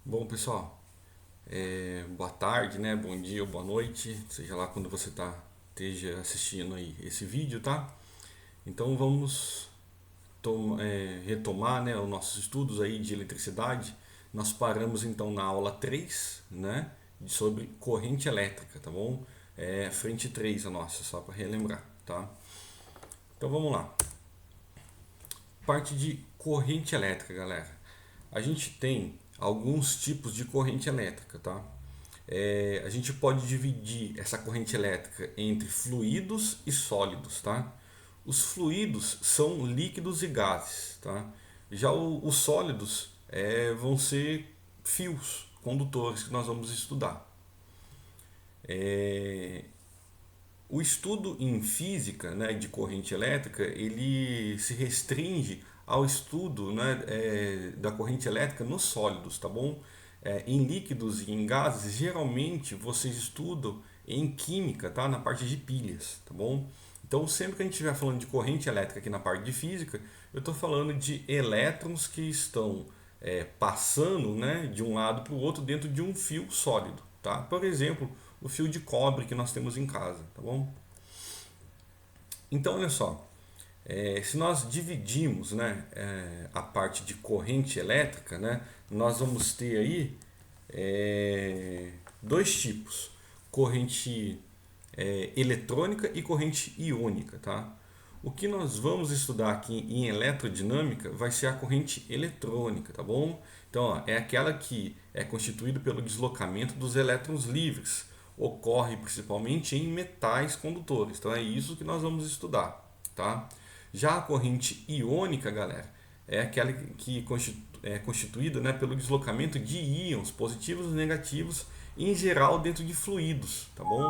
Bom, pessoal, boa tarde, né? Bom dia ou boa noite, seja lá quando você esteja assistindo aí esse vídeo, tá? Então vamos retomar, né, os nossos estudos aí de eletricidade. Nós paramos então na aula 3, né, sobre corrente elétrica, tá bom? Frente 3 a nossa, só para relembrar, tá? Então vamos lá. Parte de corrente elétrica, galera. A gente tem alguns tipos de corrente elétrica, tá? A gente pode dividir essa corrente elétrica entre fluidos e sólidos, tá? Os fluidos são líquidos e gases, tá? Já os sólidos vão ser fios condutores que nós vamos estudar. É, o estudo em física, né, de corrente elétrica, ele se restringe ao estudo, né, da corrente elétrica nos sólidos, tá bom? Em líquidos e em gases, geralmente vocês estudam em química, tá? Na parte de pilhas, tá bom? Então, sempre que a gente estiver falando de corrente elétrica aqui na parte de física, eu estou falando de elétrons que estão passando, né, de um lado para o outro dentro de um fio sólido, tá? Por exemplo, o fio de cobre que nós temos em casa, tá bom? Então, olha só, se nós dividirmos, né, a parte de corrente elétrica, né, nós vamos ter aí dois tipos: corrente eletrônica e corrente iônica, tá? O que nós vamos estudar aqui em eletrodinâmica vai ser a corrente eletrônica, tá bom? Então, ó, é aquela que é constituída pelo deslocamento dos elétrons livres. Ocorre principalmente em metais condutores. Então, é isso que nós vamos estudar, tá? Já a corrente iônica, galera, é aquela que é constituída, né, pelo deslocamento de íons positivos e negativos, em geral dentro de fluidos, tá bom?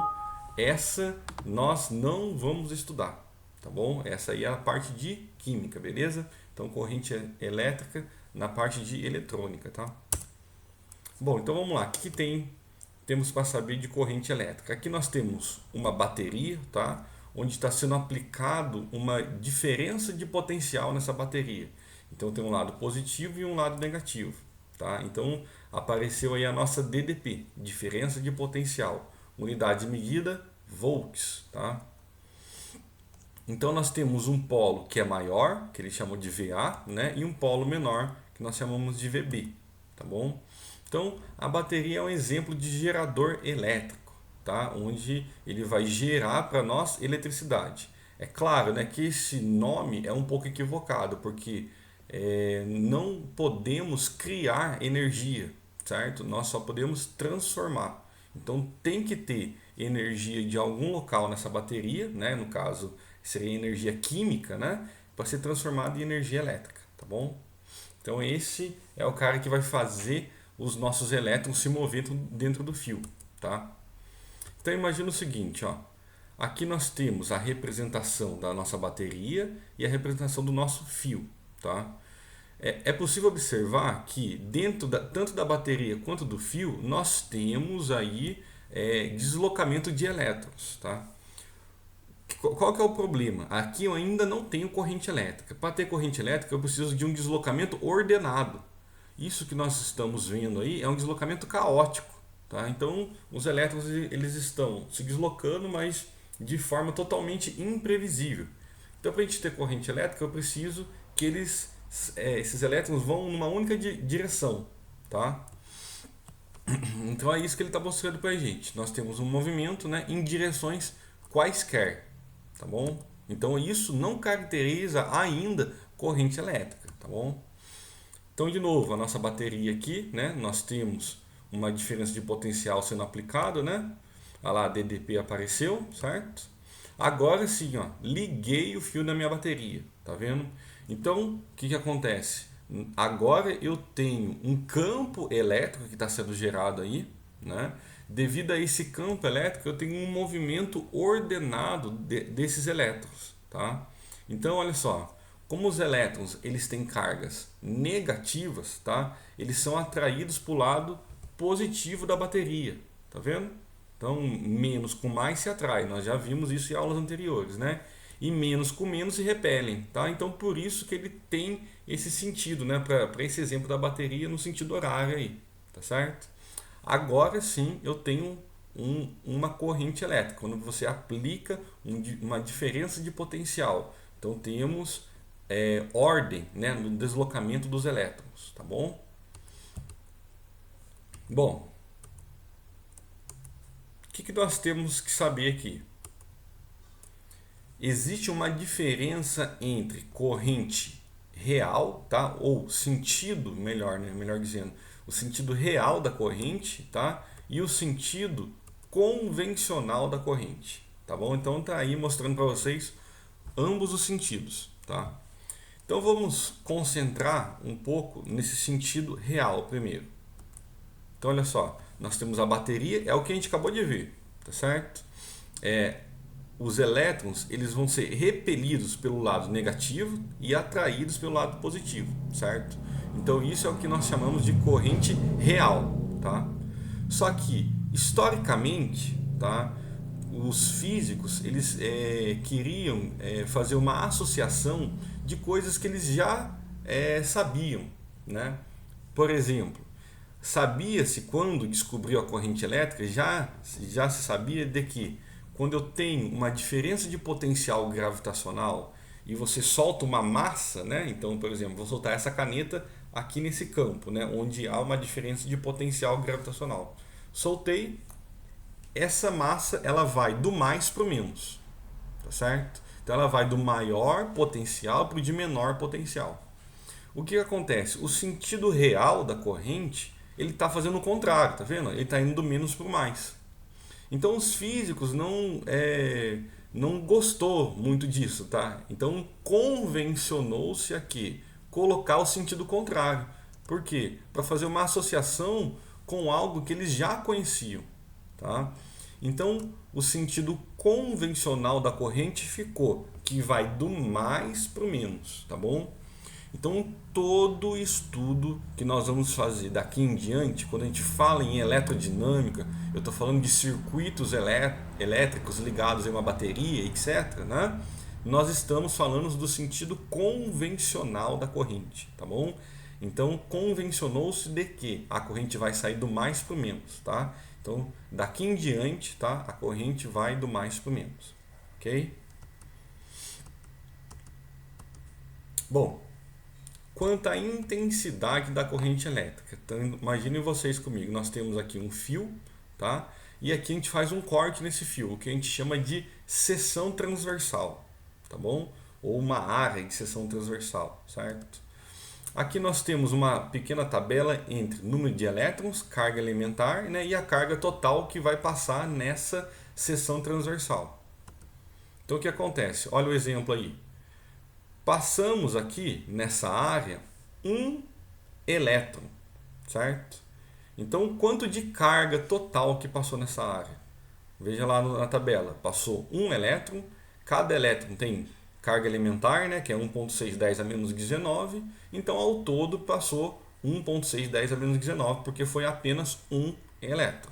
Essa nós não vamos estudar, tá bom? Essa aí é a parte de química, beleza? Então, corrente elétrica na parte de eletrônica, tá? Bom, então vamos lá. O que temos para saber de corrente elétrica? Aqui nós temos uma bateria, tá? Onde está sendo aplicado uma diferença de potencial nessa bateria. Então tem um lado positivo e um lado negativo, tá? Então apareceu aí a nossa DDP, diferença de potencial, unidade de medida volts, tá? Então nós temos um polo que é maior, que eles chamam de VA, né? E um polo menor, que nós chamamos de VB, tá bom? Então a bateria é um exemplo de gerador elétrico, tá? Onde ele vai gerar para nós eletricidade. É claro, né, que esse nome é um pouco equivocado, porque não podemos criar energia, certo? Nós só podemos transformar. Então tem que ter energia de algum local nessa bateria, né? No caso seria energia química, né? Para ser transformada em energia elétrica, tá bom? Então esse é o cara que vai fazer os nossos elétrons se mover dentro do fio, tá? Então imagina o seguinte, ó. Aqui nós temos a representação da nossa bateria e a representação do nosso fio, tá? É possível observar que dentro tanto da bateria quanto do fio nós temos aí deslocamento de elétrons, tá? Qual que é o problema? Aqui eu ainda não tenho corrente elétrica. Para ter corrente elétrica eu preciso de um deslocamento ordenado. Isso que nós estamos vendo aí é um deslocamento caótico, tá? Então os elétrons eles estão se deslocando, mas de forma totalmente imprevisível. Então para a gente ter corrente elétrica eu preciso que esses elétrons vão numa única direção, tá? Então é isso que ele está mostrando para a gente. Nós temos um movimento, né, em direções quaisquer, tá bom? Então isso não caracteriza ainda corrente elétrica, tá bom? Então de novo, a nossa bateria aqui, né, nós temos uma diferença de potencial sendo aplicado, né? Olha lá, a DDP apareceu, certo? Agora sim, ó, liguei o fio da minha bateria, tá vendo? Então, o que acontece? Agora eu tenho um campo elétrico que está sendo gerado aí, né? Devido a esse campo elétrico, eu tenho um movimento ordenado desses elétrons, tá? Então, olha só, como os elétrons eles têm cargas negativas, tá? Eles são atraídos para o lado positivo da bateria, tá vendo? Então, menos com mais se atrai. Nós já vimos isso em aulas anteriores, né? E menos com menos se repelem, tá? Então, por isso que ele tem esse sentido, né? Para esse exemplo da bateria no sentido horário aí, tá certo? Agora sim eu tenho uma corrente elétrica, quando você aplica uma diferença de potencial. Então temos ordem, né, no deslocamento dos elétrons, tá bom? Bom, o que nós temos que saber aqui? Existe uma diferença entre corrente real, tá? Ou sentido, melhor, né? Melhor dizendo, o sentido real da corrente, tá? E o sentido convencional da corrente, tá bom? Então tá aí mostrando para vocês ambos os sentidos, tá? Então vamos concentrar um pouco nesse sentido real primeiro. Então olha só, nós temos a bateria, é o que a gente acabou de ver, tá certo? Os elétrons eles vão ser repelidos pelo lado negativo e atraídos pelo lado positivo, certo? Então isso é o que nós chamamos de corrente real, tá? Só que historicamente, tá? Os físicos eles queriam fazer uma associação de coisas que eles já sabiam, né? Por exemplo, sabia-se quando descobriu a corrente elétrica, já se sabia de que quando eu tenho uma diferença de potencial gravitacional e você solta uma massa, né? Então, por exemplo, vou soltar essa caneta aqui nesse campo, né? Onde há uma diferença de potencial gravitacional. Soltei, essa massa ela vai do mais para o menos, tá certo? Então ela vai do maior potencial para o de menor potencial. O que acontece? O sentido real da corrente ele está fazendo o contrário, tá vendo? Ele está indo do menos para o mais. Então os físicos não gostou muito disso, tá? Então convencionou-se aqui colocar o sentido contrário. Por quê? Para fazer uma associação com algo que eles já conheciam, tá? Então o sentido convencional da corrente ficou que vai do mais para o menos, tá bom? Então, todo estudo que nós vamos fazer daqui em diante, quando a gente fala em eletrodinâmica, eu estou falando de circuitos elétricos ligados em uma bateria, etc., né? Nós estamos falando do sentido convencional da corrente, tá bom? Então, convencionou-se de que a corrente vai sair do mais para o menos, tá? Então, daqui em diante, tá? A corrente vai do mais para o menos, ok? Bom, quanto à intensidade da corrente elétrica. Então, imaginem vocês comigo, nós temos aqui um fio, tá? E aqui a gente faz um corte nesse fio, o que a gente chama de seção transversal, tá bom? Ou uma área de seção transversal, certo? Aqui nós temos uma pequena tabela entre número de elétrons, carga elementar, né, e a carga total que vai passar nessa seção transversal. Então o que acontece? Olha o exemplo aí. Passamos aqui nessa área um elétron, certo? Então, quanto de carga total que passou nessa área? Veja lá na tabela, passou um elétron, cada elétron tem carga elementar, né, que é 1.610 a menos 19, então ao todo passou 1.610 a menos 19, porque foi apenas um elétron.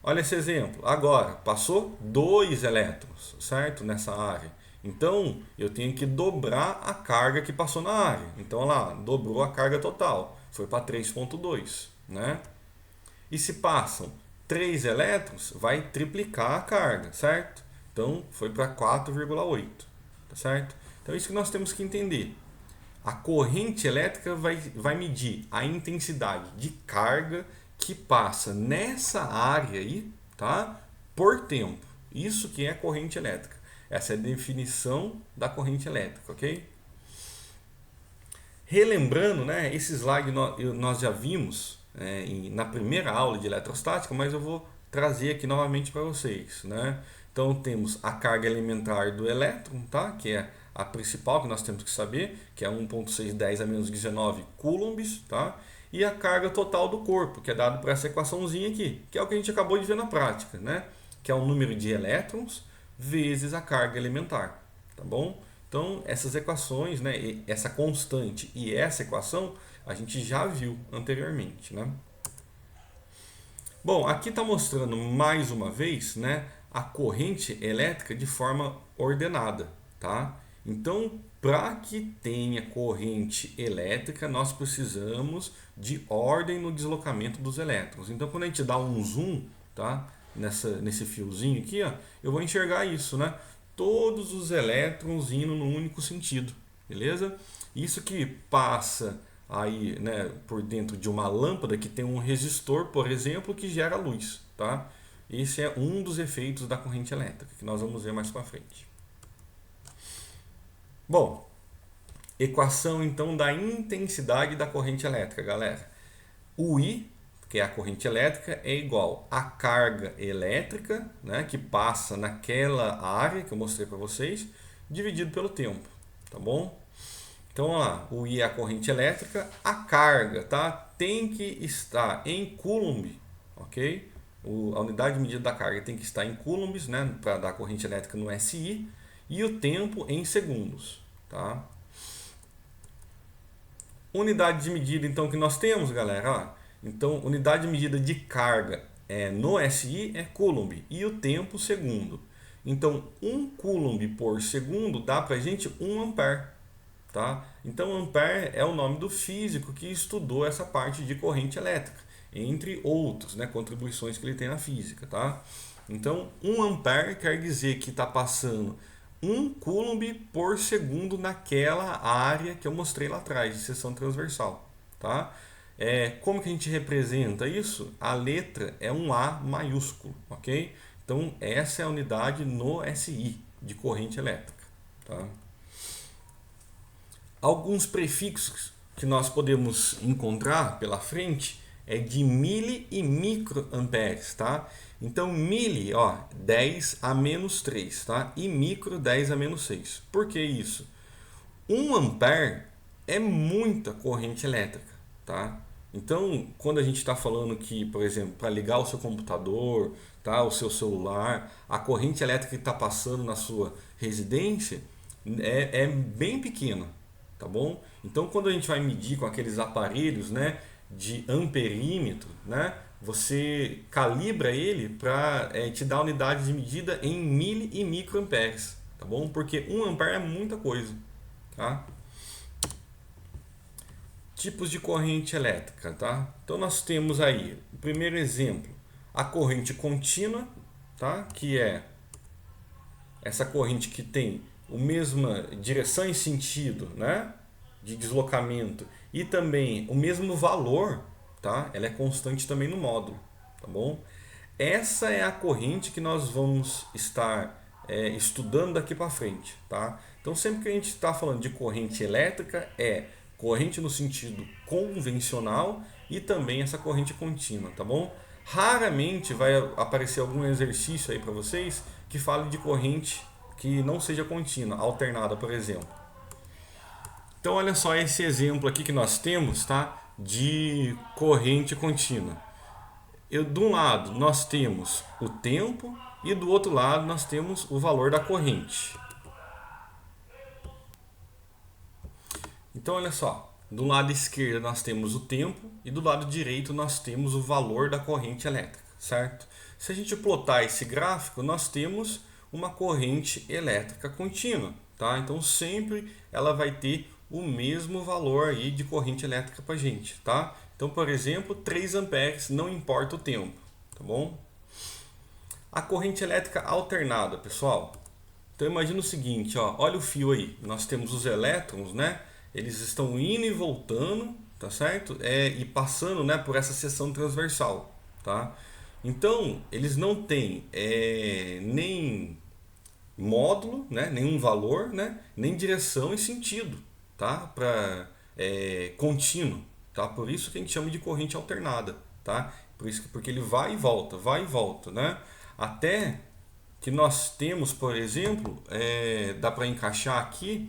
Olha esse exemplo, agora passou dois elétrons, certo? Nessa área. Então, eu tenho que dobrar a carga que passou na área. Então, lá, dobrou a carga total. Foi para 3,2, né? E se passam 3 elétrons, vai triplicar a carga, certo? Então, foi para 4,8, tá certo? Então, é isso que nós temos que entender. A corrente elétrica vai medir a intensidade de carga que passa nessa área aí, tá? Por tempo. Isso que é corrente elétrica. Essa é a definição da corrente elétrica, ok? Relembrando, né, esse slide nós já vimos na primeira aula de eletrostática, mas eu vou trazer aqui novamente para vocês, né? Então temos a carga elementar do elétron, tá? Que é a principal que nós temos que saber, que é 1.610 a menos 19 coulombs, tá? E a carga total do corpo, que é dado por essa equaçãozinha aqui, que é o que a gente acabou de ver na prática, né? Que é o número de elétrons vezes a carga elementar, tá bom? Então, essas equações, né, essa constante e essa equação, a gente já viu anteriormente, né? Bom, aqui está mostrando mais uma vez, né, a corrente elétrica de forma ordenada, tá? Então, Para que tenha corrente elétrica, nós precisamos de ordem no deslocamento dos elétrons. Então, quando a gente dá um zoom, tá? Nesse fiozinho aqui, ó, eu vou enxergar isso, né? Todos os elétrons indo num único sentido, beleza? Isso que passa aí, né, por dentro de uma lâmpada que tem um resistor, por exemplo, que gera luz, tá? Esse é um dos efeitos da corrente elétrica, que nós vamos ver mais para frente. Bom, equação então da intensidade da corrente elétrica, galera. O I, que é a corrente elétrica, é igual à carga elétrica, né, que passa naquela área que eu mostrei para vocês, dividido pelo tempo, tá bom? Então, olha lá, o I é a corrente elétrica, a carga, tá? Tem que estar em Coulomb, ok? A unidade de medida da carga tem que estar em coulombs, né, para dar corrente elétrica no SI, e o tempo em segundos, tá? Unidade de medida, então, que nós temos, galera, ó, então, unidade de medida de carga no SI é Coulomb e o tempo segundo. Então, 1 Coulomb por segundo dá para a gente 1 ampere. Tá? Então, ampere é o nome do físico que estudou essa parte de corrente elétrica, entre outros, né, contribuições que ele tem na física. Tá? Então, 1 ampere quer dizer que está passando 1 Coulomb por segundo naquela área que eu mostrei lá atrás, de seção transversal. Tá? Como que a gente representa isso? A letra é um A maiúsculo, ok? Então, essa é a unidade no SI, de corrente elétrica. Tá? Alguns prefixos que nós podemos encontrar pela frente é de mili e microamperes, tá? Então, mili, ó, 10 a menos 3, tá? E micro, 10 a menos 6. Por que isso? 1 ampere é muita corrente elétrica, tá? Então, quando a gente está falando que, por exemplo, para ligar o seu computador, tá, o seu celular, a corrente elétrica que está passando na sua residência é bem pequena, tá bom? Então, quando a gente vai medir com aqueles aparelhos, né, de amperímetro, né, você calibra ele para te dar unidade de medida em mili e microamperes, tá bom? Porque 1 ampere é muita coisa, tá? Tipos de corrente elétrica, tá? Então nós temos aí, o primeiro exemplo, a corrente contínua, tá? Que é essa corrente que tem a mesma direção e sentido, né, de deslocamento e também o mesmo valor, tá? Ela é constante também no módulo, tá bom? Essa é a corrente que nós vamos estar estudando daqui para frente, tá? Então sempre que a gente está falando de corrente elétrica é corrente no sentido convencional e também essa corrente contínua, tá bom? Raramente vai aparecer algum exercício aí para vocês que fale de corrente que não seja contínua, alternada, por exemplo. Então olha só esse exemplo aqui que nós temos, tá? De corrente contínua. De um lado nós temos o tempo e do outro lado nós temos o valor da corrente. Então olha só, do lado esquerdo nós temos o tempo e do lado direito nós temos o valor da corrente elétrica, certo? Se a gente plotar esse gráfico, nós temos uma corrente elétrica contínua, tá? Então sempre ela vai ter o mesmo valor aí de corrente elétrica para a gente, tá? Então, por exemplo, 3 amperes, não importa o tempo, tá bom? A corrente elétrica alternada, pessoal. Então imagina o seguinte, ó, olha o fio aí. Nós temos os elétrons, né? Eles estão indo e voltando, tá certo? E passando, né, por essa seção transversal, tá? Então, eles não têm nem módulo, né, nenhum valor, né, nem direção e sentido, tá? Contínuo, tá? Por isso que a gente chama de corrente alternada, tá? Porque ele vai e volta, né? Até que nós temos, por exemplo, dá para encaixar aqui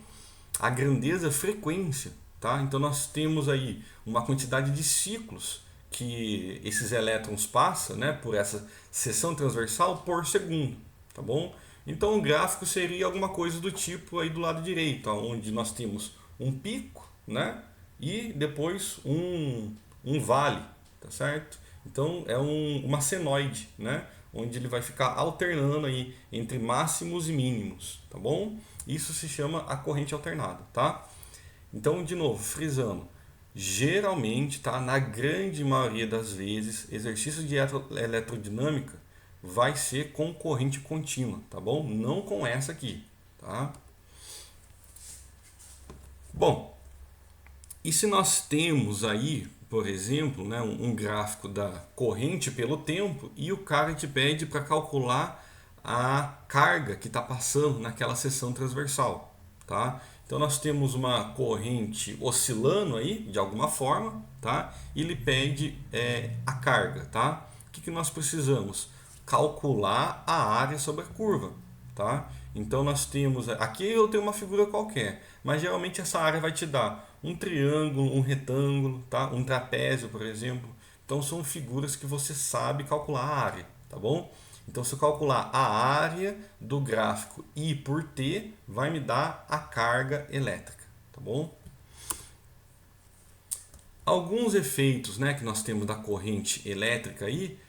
a grandeza frequência, tá? Então nós temos aí uma quantidade de ciclos que esses elétrons passam, né, por essa seção transversal por segundo, tá bom? Então o gráfico seria alguma coisa do tipo aí do lado direito, onde nós temos um pico, né, e depois um vale, tá certo? Então é uma senoide, né, onde ele vai ficar alternando aí entre máximos e mínimos, tá bom? Isso se chama a corrente alternada, tá? Então, de novo, frisando, geralmente, tá, na grande maioria das vezes, exercício de eletrodinâmica vai ser com corrente contínua, tá bom? Não com essa aqui, tá? Bom, e se nós temos aí, por exemplo, né, um gráfico da corrente pelo tempo e o cara te pede para calcular a carga que está passando naquela seção transversal, tá? Então nós temos uma corrente oscilando aí de alguma forma, tá? E ele pede a carga, tá? O que nós precisamos? Calcular a área sobre a curva, tá? Então nós temos, aqui eu tenho uma figura qualquer, mas geralmente essa área vai te dar um triângulo, um retângulo, tá? Um trapézio, por exemplo. Então são figuras que você sabe calcular a área, tá bom? Então se eu calcular a área do gráfico I por T, vai me dar a carga elétrica, tá bom? Alguns efeitos, né, que nós temos da corrente elétrica aí,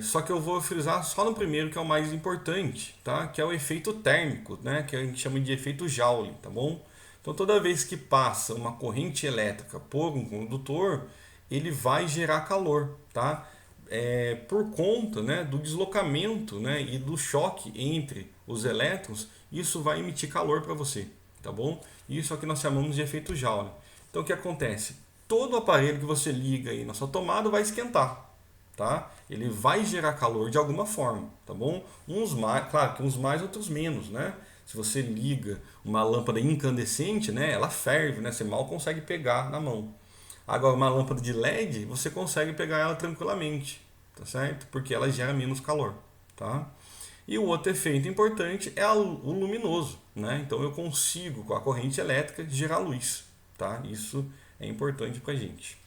só que eu vou frisar só no primeiro, que é o mais importante, tá? Que é o efeito térmico, né? Que a gente chama de efeito Joule, tá bom? Então toda vez que passa uma corrente elétrica por um condutor, ele vai gerar calor, tá? Por conta, né, do deslocamento, né, e do choque entre os elétrons, isso vai emitir calor para você, tá bom? Isso é o que nós chamamos de efeito Joule. Então o que acontece? Todo aparelho que você liga aí na sua tomada vai esquentar, tá? Ele vai gerar calor de alguma forma, tá bom? Uns mais, claro que uns mais, outros menos, né? Se você liga uma lâmpada incandescente, né, ela ferve, né? Você mal consegue pegar na mão. Agora uma lâmpada de LED, você consegue pegar ela tranquilamente, tá certo? Porque ela gera menos calor, tá? E o outro efeito importante é o luminoso, né? Então eu consigo com a corrente elétrica gerar luz, tá? Isso é importante pra gente.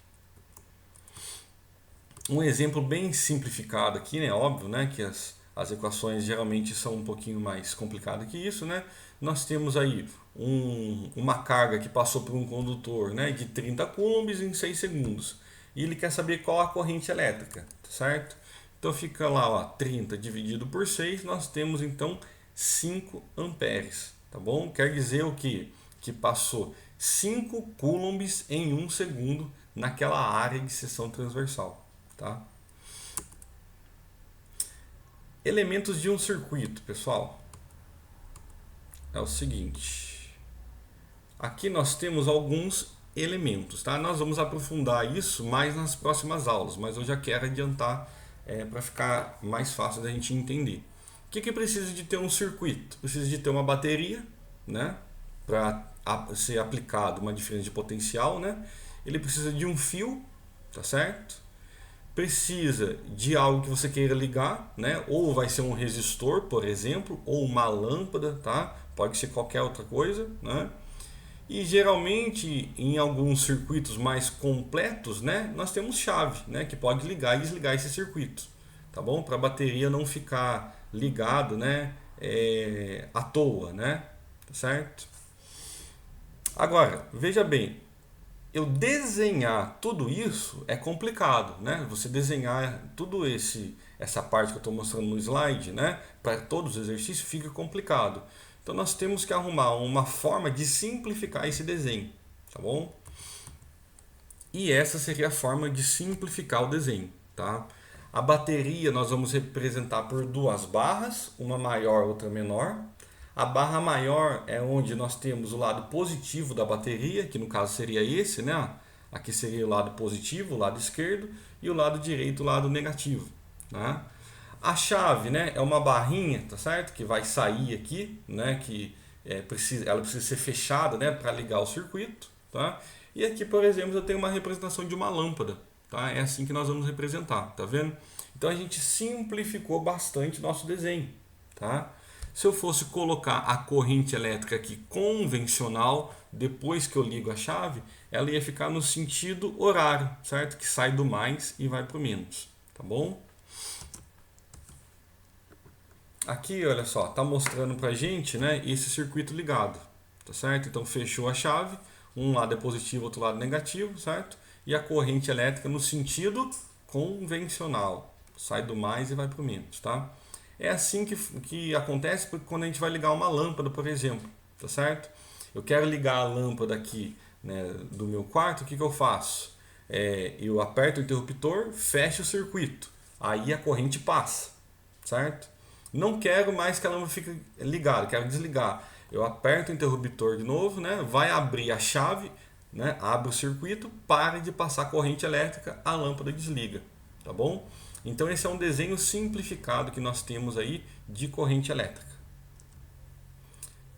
Um exemplo bem simplificado aqui, né? Óbvio, né? Que as equações geralmente são um pouquinho mais complicadas que isso, né? Nós temos aí uma carga que passou por um condutor, né, de 30 coulombs em 6 segundos. E ele quer saber qual a corrente elétrica, certo? Então fica lá, ó, 30 dividido por 6, nós temos então 5 amperes, tá bom? Quer dizer o quê? Que passou 5 coulombs em 1 segundo naquela área de seção transversal, tá? Elementos de um circuito, pessoal. É o seguinte. Aqui nós temos alguns elementos, tá? Nós vamos aprofundar isso mais nas próximas aulas, mas eu já quero adiantar para ficar mais fácil da gente entender. O que precisa de ter um circuito? Precisa de ter uma bateria, né? Para ser aplicado uma diferença de potencial, né? Ele precisa de um fio, tá certo? Precisa de algo que você queira ligar, né? Ou vai ser um resistor, por exemplo, ou uma lâmpada, tá? Pode ser qualquer outra coisa, né? E geralmente em alguns circuitos mais completos, né, nós temos chave, né, que pode ligar e desligar esse circuito, tá bom? Para a bateria não ficar ligado, né, à toa, né, tá certo? Agora, veja bem, eu desenhar tudo isso é complicado, né? Você desenhar tudo essa parte que eu estou mostrando no slide, né, para todos os exercícios fica complicado. Então nós temos que arrumar uma forma de simplificar esse desenho, tá bom? E essa seria a forma de simplificar o desenho, tá? A bateria nós vamos representar por duas barras, uma maior, outra menor. A barra maior é onde nós temos o lado positivo da bateria, que no caso seria esse, né? Aqui seria o lado positivo, o lado esquerdo, e o lado direito, o lado negativo, né? A chave, né, é uma barrinha, tá certo? Que vai sair aqui, né? Que ela precisa ser fechada, né, para ligar o circuito, tá? E aqui, por exemplo, eu tenho uma representação de uma lâmpada, tá? É assim que nós vamos representar, tá vendo? Então a gente simplificou bastante nosso desenho, tá? Se eu fosse colocar a corrente elétrica aqui convencional, depois que eu ligo a chave, ela ia ficar no sentido horário, certo? Que sai do mais e vai para o menos, tá bom? Aqui, olha só, tá mostrando pra gente, né, esse circuito ligado, tá certo? Então fechou a chave, um lado é positivo, outro lado negativo, certo? E a corrente elétrica no sentido convencional, sai do mais e vai para o menos, tá? É assim que acontece quando a gente vai ligar uma lâmpada, por exemplo, tá certo? Eu quero ligar a lâmpada aqui, né, do meu quarto, o que eu faço? Eu aperto o interruptor, fecho o circuito, aí a corrente passa, certo? Não quero mais que a lâmpada fique ligada, quero desligar. Eu aperto o interruptor de novo, né? Vai abrir a chave, né? Abre o circuito, para de passar corrente elétrica, a lâmpada desliga, tá bom? Então esse é um desenho simplificado que nós temos aí de corrente elétrica.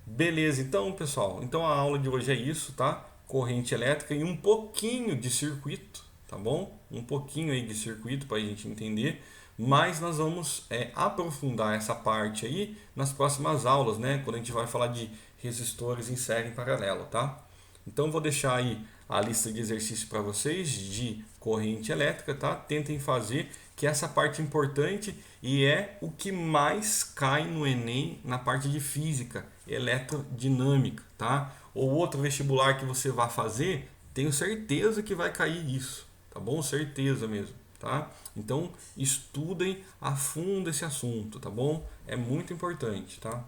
Beleza, então pessoal, então a aula de hoje é isso, tá? Corrente elétrica e um pouquinho de circuito, tá bom? Um pouquinho aí de circuito para a gente entender, mas nós vamos aprofundar essa parte aí nas próximas aulas, né? Quando a gente vai falar de resistores em série em paralelo, tá? Então vou deixar aí a lista de exercícios para vocês de corrente elétrica, tá? Tentem fazer, que essa parte é importante e é o que mais cai no Enem na parte de física, eletrodinâmica, tá? Ou outro vestibular que você vai fazer, tenho certeza que vai cair isso, tá bom? Certeza mesmo, tá? Então estudem a fundo esse assunto, tá bom? É muito importante, tá?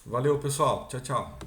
Valeu, pessoal. Tchau, tchau.